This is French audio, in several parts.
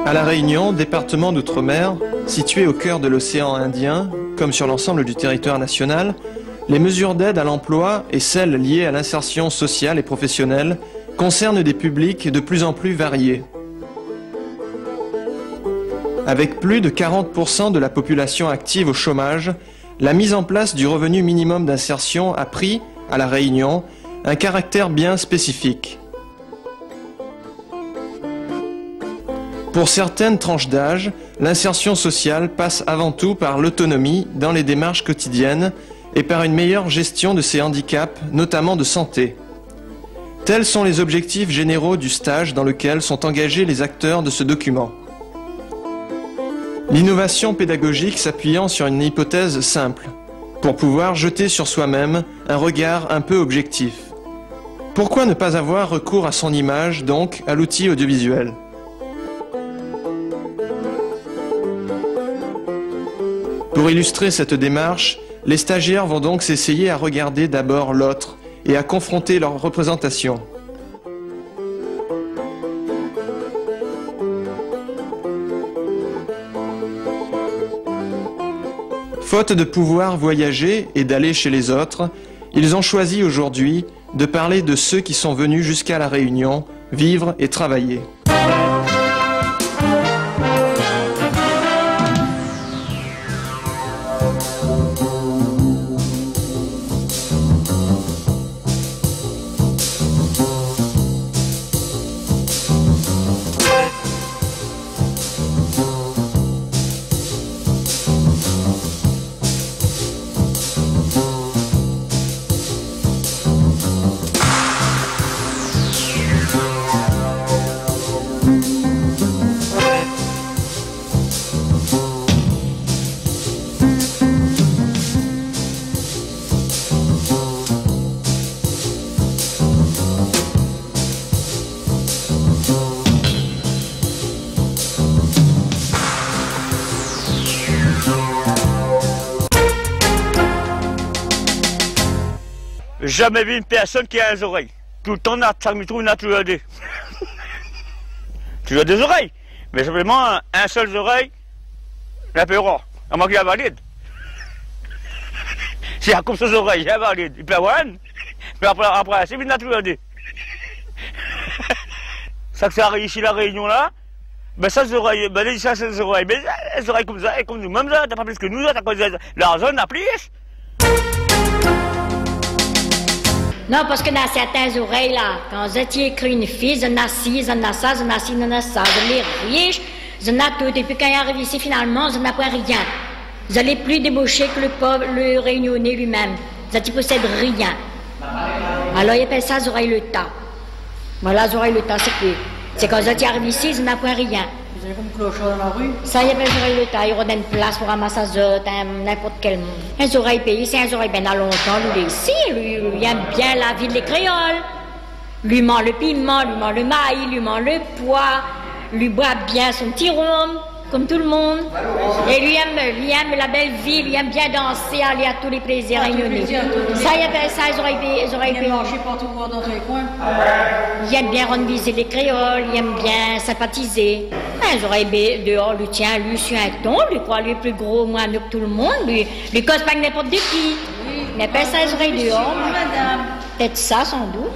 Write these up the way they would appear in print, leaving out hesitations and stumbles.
À La Réunion, département d'outre-mer, situé au cœur de l'océan Indien, comme sur l'ensemble du territoire national, les mesures d'aide à l'emploi et celles liées à l'insertion sociale et professionnelle concernent des publics de plus en plus variés. Avec plus de 40% de la population active au chômage, la mise en place du revenu minimum d'insertion a pris, à La Réunion, un caractère bien spécifique. Pour certaines tranches d'âge, l'insertion sociale passe avant tout par l'autonomie dans les démarches quotidiennes et par une meilleure gestion de ces handicaps, notamment de santé. Tels sont les objectifs généraux du stage dans lequel sont engagés les acteurs de ce document. L'innovation pédagogique s'appuyant sur une hypothèse simple, pour pouvoir jeter sur soi-même un regard un peu objectif. Pourquoi ne pas avoir recours à son image, donc à l'outil audiovisuel ? Pour illustrer cette démarche, les stagiaires vont donc s'essayer à regarder d'abord l'autre et à confronter leur représentation. Faute de pouvoir voyager et d'aller chez les autres, ils ont choisi aujourd'hui de parler de ceux qui sont venus jusqu'à La Réunion, vivre et travailler. Jamais vu une personne qui a les oreilles. Tout le temps, chaque minute, on a toujours des. Toujours des oreilles. Mais simplement, un seul oreille, la peu rare. À moins qu'il y a valide. Si comme ses oreilles, il y a valide. Il peut avoir une. Mais après, c'est bien toujours des. Ça que ça arrive ici, La Réunion là. Ben ça, les oreilles, ben ça, c'est les oreilles. Mais les oreilles comme ça, et comme nous, même ça, t'as pas plus que nous, t'as cause la zone, n'a plus. Non, parce que dans certaines oreilles, là, quand vous étiez écrit une fille, j'en ai ci, j'en ai ça, j'en ai ci, j'en ai ça. Je l'ai riche, j'en ai tout. Et puis quand il arrive ici, finalement, j'en ai pas rien. Vous n'allez plus débaucher que le pauvre, le réunionnais lui-même. Vous ne possèdez rien. Alors, il appelle ça les oreilles le tas. Voilà, les oreilles le tas, c'est que. C'est quand vous arrive ici, j'en ai pas rien. Vous avez comme clochard dans la rue? Ça, il appelle les oreilles le tas. Il redonne place pour ramasser n'importe quel monde. Les oreilles payées, c'est les oreilles bien à longtemps. Lui, ici, lui aime bien la vie des créoles. Lui ment le piment, lui ment le maïs, lui ment le pois. Lui boit bien son petit rhum, comme tout le monde. Et lui aime la belle vie, lui aime bien danser, aller à tous les plaisirs réunionnais. Ça, il appelle ça les oreilles payées. Il aime manger partout dans tous les coins. Il aime bien rendre visiter les créoles, il aime bien sympathiser. Les oreilles dehors, lui tient, lui suit un ton, lui croit lui est plus gros, moins mieux que tout le monde, lui cause pas que n'importe qui. Il appelle ça les oreilles dehors. Peut-être ça, sans doute.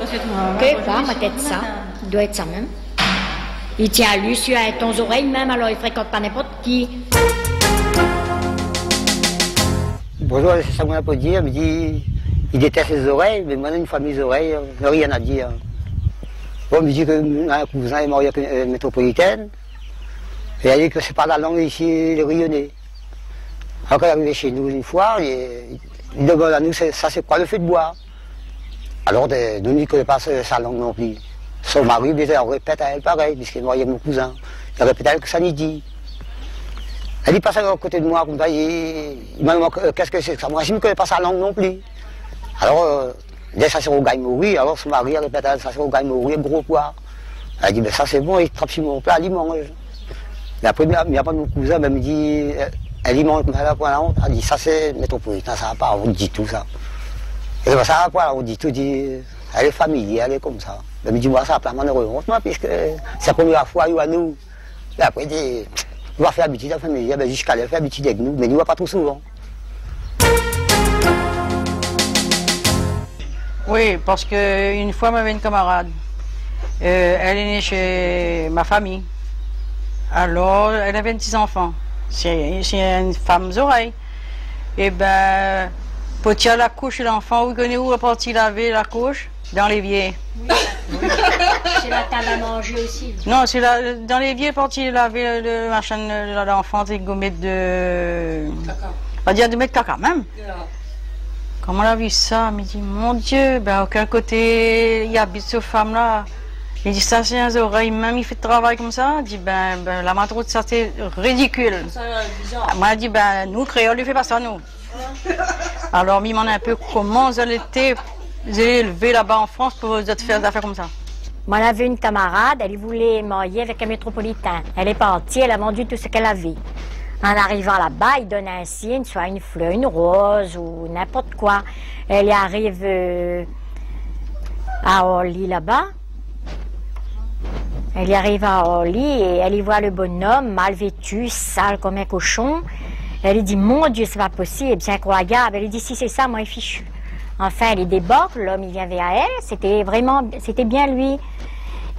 Que pas, mais peut-être ça. Il doit être ça même. Il tient à lui sur un ton aux oreilles même, alors il fréquente pas n'importe qui. Bonjour, c'est ça qu'on a pas dire. Il me dit, il déteste les oreilles, mais moi, une famille des oreilles, il n'y a rien à dire. Bon, il me dit qu'un cousin est marié avec une métropolitaine. Et il dit que c'est pas la langue ici, les Réunionnais. Alors quand il est arrivé chez nous une fois, il demande à nous, ça c'est quoi le fait de boire? Alors, nous ne connaissons pas sa langue non plus. Son mari, on répète à elle pareil, puisqu'il est marié avec mon cousin. Il répète à elle que ça n'y dit. Elle passe à côté de moi, comme ça, il m'a demandé qu'est-ce que c'est que ça. Moi, je ne connais pas sa langue non plus. Alors, dès ça c'est au gagne mourir, alors son mari répète à elle, ça c'est au gagne mourir, gros poids. Elle dit, ben ça c'est bon, il trappe sur mon plat, il mange. Mais après, il n'y a pas de mon cousin, elle me dit, elle y mange, elle a pas la honte. Elle dit, ça c'est métropolitain, ça va pas, on dit tout ça. Et ben, ça va pas, on dit tout, elle est familière, elle est comme ça. Elle me dit, moi ça va pas, on est honte, moi, puisque c'est la première fois, à nous, Et après, il dit, on va faire habitude à la famille. Ben, jusqu'à là, faire habitude avec nous, mais nous, on va pas trop souvent. Oui, parce qu'une fois, m'avait une camarade. Elle est née chez ma famille. Alors, elle avait 10 enfants. C'est une femme oreille. Et ben, pour tirer la couche de l'enfant, vous connaissez où est parti laver la couche? Dans l'évier. C'est la table à manger aussi. Non, c'est dans l'évier, parti laver le machin de l'enfant, c'est gommette de. Caca. On va dire de mettre caca même. Yeah. Comment on a vu ça? Il me dit, mon Dieu, ben, à aucun côté, il habite cette femme-là. Il dit, ça, c'est un oreille, même il fait de travail comme ça. Il dit, ben la matroute, ça, c'est ridicule. Ça, bizarre. Moi, il dit, ben, nous, créoles, ne fait pas ça, nous. Alors, il m'en a un peu comment vous allez élever là-bas en France pour faire des affaires comme ça. Moi, on avait une camarade, elle voulait marier avec un métropolitain. Elle est partie, elle a vendu tout ce qu'elle avait. En arrivant là-bas, il donne un signe, soit une fleur, une rose ou n'importe quoi. Elle y arrive à Orly là-bas. Elle y arrive à Orly et elle y voit le bonhomme mal vêtu, sale comme un cochon. Elle lui dit, mon Dieu, c'est pas possible, c'est incroyable. Elle lui dit, si c'est ça, moi, il est fichu. Enfin, elle y déborde, l'homme, il vient vers elle. C'était bien lui.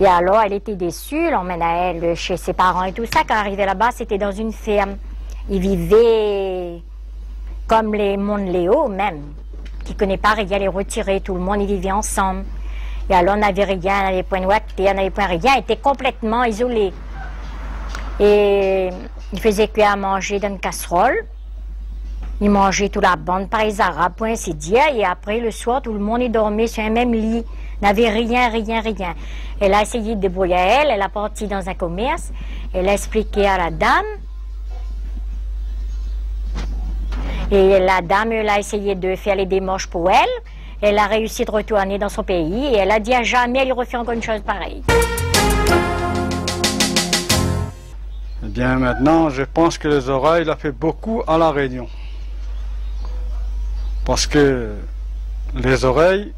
Et alors, elle était déçue, l'emmène à elle chez ses parents et tout ça. Quand elle arrivait là-bas, c'était dans une ferme. Ils vivaient comme les Monts-Léo, même, qui ne connaît pas rien, les retirés, tout le monde, ils vivaient ensemble. Et alors, on n'avait rien, on n'avait point de ouaté, on n'avait point rien, ils étaient complètement isolés. Et ils faisaient cuire à manger dans une casserole. Ils mangeaient toute la bande par les Arabes, pour ainsi dire. Et après, le soir, tout le monde est dormi sur un même lit. N'avait rien. Elle a essayé de débrouiller elle a parti dans un commerce. Elle a expliqué à la dame. Et la dame, elle a essayé de faire les démarches pour elle. Elle a réussi de retourner dans son pays. Et elle a dit à jamais, elle refait encore une chose pareille. Eh bien, maintenant, je pense que les oreilles, il a fait beaucoup à La Réunion. Parce que les oreilles,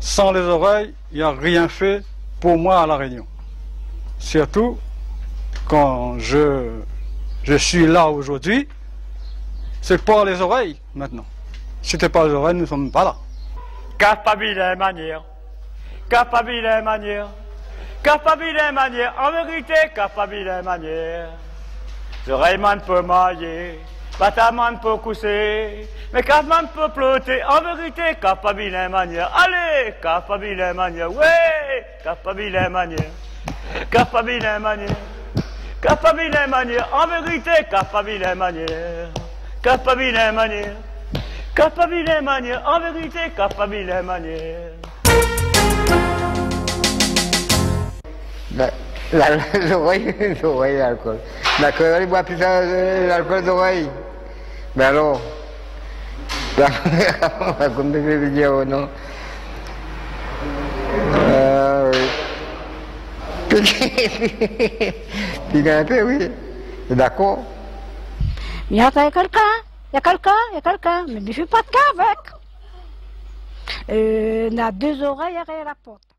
sans les oreilles, il n'y a rien fait pour moi à La Réunion. Surtout quand je suis là aujourd'hui, c'est par les oreilles maintenant. Si c'était pas les oreilles, nous ne sommes pas là. Capable manière, capable manière, capable manière, en vérité, capable manière. L'oreille man peut mailler, bataman peut coucher, mais capable peut ploter, en vérité, capable manière. Allez, capable manière, ouais, capable manière, capable manière, capable manière, en vérité, capable manière, capable manière. Capable manière, en vérité, capable manière. L'oreille, l'alcool. D'accord, il boit plus l'alcool d'oreille. Mais alors, comme je vais dire, non. Puis un peu, oui. D'accord. Il y a quelqu'un. Il y a quelqu'un, mais je ne fais pas de cas avec. On a 2 oreilles derrière la porte.